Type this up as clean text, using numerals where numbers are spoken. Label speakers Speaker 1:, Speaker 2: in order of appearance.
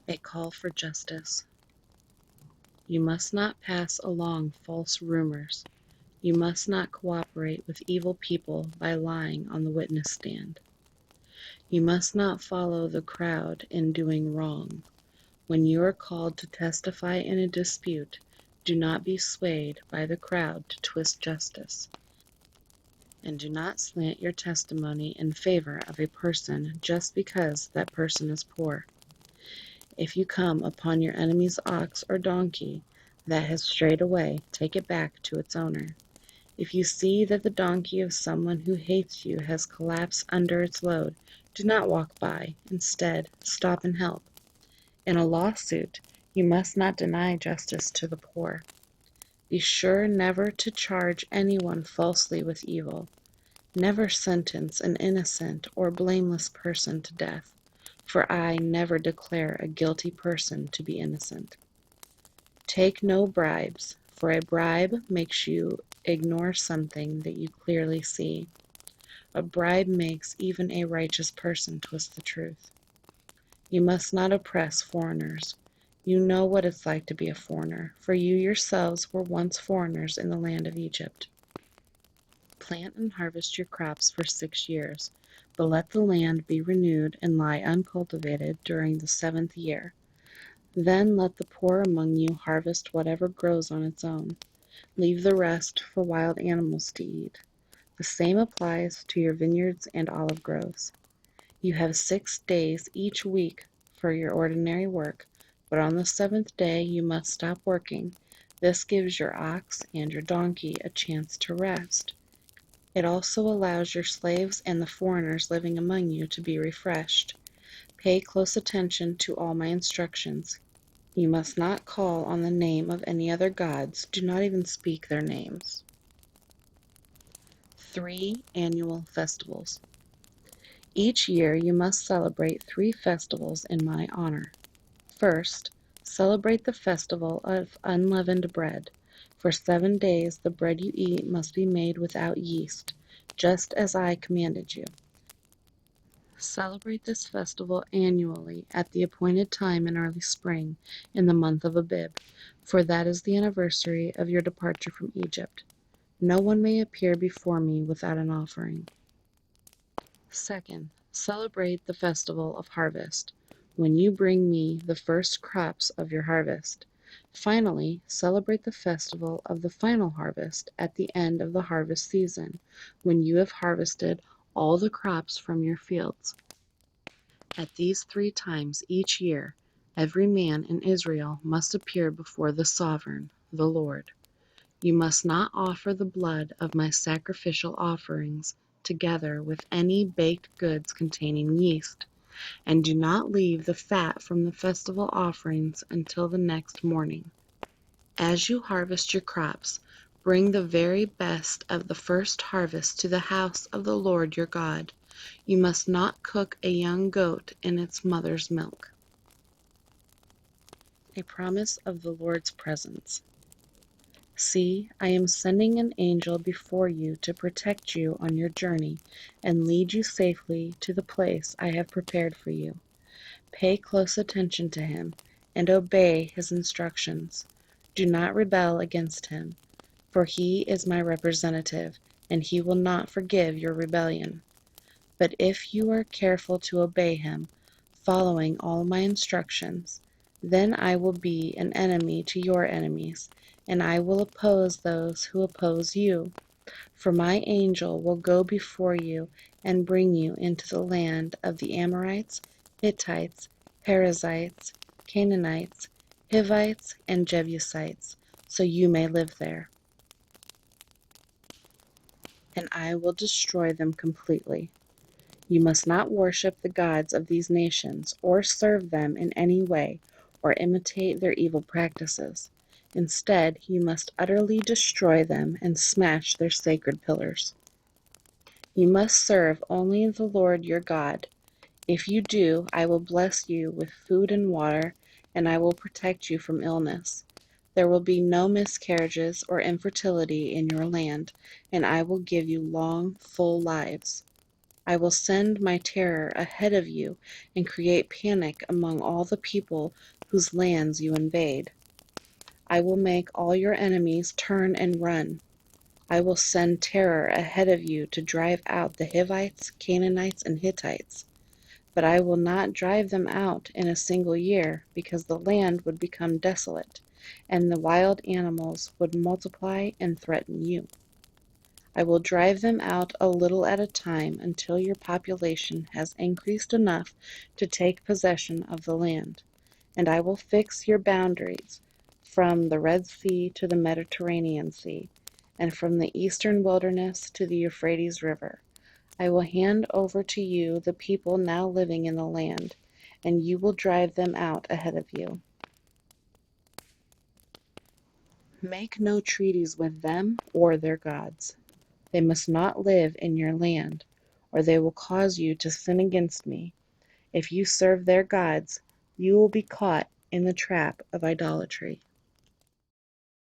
Speaker 1: A call for justice. You must not pass along false rumors. You must not cooperate with evil people by lying on the witness stand. You must not follow the crowd in doing wrong. When you are called to testify in a dispute, do not be swayed by the crowd to twist justice. And do not slant your testimony in favor of a person just because that person is poor. If you come upon your enemy's ox or donkey that has strayed away, take it back to its owner. If you see that the donkey of someone who hates you has collapsed under its load, do not walk by. Instead, stop and help. In a lawsuit, you must not deny justice to the poor. Be sure never to charge anyone falsely with evil. Never sentence an innocent or blameless person to death, for I never declare a guilty person to be innocent. Take no bribes, for a bribe makes you ignore something that you clearly see. A bribe makes even a righteous person twist the truth. You must not oppress foreigners. You know what it's like to be a foreigner, for you yourselves were once foreigners in the land of Egypt. Plant and harvest your crops for 6 years, but let the land be renewed and lie uncultivated during the 7th year. Then let the poor among you harvest whatever grows on its own. Leave the rest for wild animals to eat. The same applies to your vineyards and olive groves. You have 6 days each week for your ordinary work, but on the 7th day you must stop working. This gives your ox and your donkey a chance to rest. It also allows your slaves and the foreigners living among you to be refreshed. Pay close attention to all my instructions. You must not call on the name of any other gods. Do not even speak their names. 3 annual festivals. Each year you must celebrate 3 festivals in my honor. First, celebrate the festival of unleavened bread. For 7 days the bread you eat must be made without yeast, just as I commanded you. Celebrate this festival annually at the appointed time in early spring, in the month of Abib, for that is the anniversary of your departure from Egypt. No one may appear before me without an offering. Second, celebrate the festival of harvest, when you bring me the first crops of your harvest. Finally, celebrate the festival of the final harvest at the end of the harvest season, when you have harvested all the crops from your fields. At these 3 times each year, every man in Israel must appear before the Sovereign, the Lord. You must not offer the blood of my sacrificial offerings together with any baked goods containing yeast, and do not leave the fat from the festival offerings until the next morning. As you harvest your crops, bring the very best of the first harvest to the house of the Lord your God. You must not cook a young goat in its mother's milk. A promise of the Lord's presence. See, I am sending an angel before you to protect you on your journey and lead you safely to the place I have prepared for you. Pay close attention to him and obey his instructions. Do not rebel against him, for he is my representative, and he will not forgive your rebellion. But if you are careful to obey him, following all my instructions, then I will be an enemy to your enemies, and I will oppose those who oppose you. For my angel will go before you and bring you into the land of the Amorites, Hittites, Perizzites, Canaanites, Hivites, and Jebusites, so you may live there. And I will destroy them completely. You must not worship the gods of these nations, or serve them in any way, or imitate their evil practices. Instead, you must utterly destroy them and smash their sacred pillars. You must serve only the Lord your God. If you do, I will bless you with food and water, and I will protect you from illness. There will be no miscarriages or infertility in your land, and I will give you long, full lives. I will send my terror ahead of you and create panic among all the people whose lands you invade. I will make all your enemies turn and run. I will send terror ahead of you to drive out the Hivites, Canaanites, and Hittites. But I will not drive them out in a single year, because the land would become desolate, and the wild animals would multiply and threaten you. I will drive them out a little at a time until your population has increased enough to take possession of the land. And I will fix your boundaries from the Red Sea to the Mediterranean Sea, and from the eastern wilderness to the Euphrates River. I will hand over to you the people now living in the land, and you will drive them out ahead of you. Make no treaties with them or their gods. They must not live in your land, or they will cause you to sin against me. If you serve their gods, you will be caught in the trap of idolatry.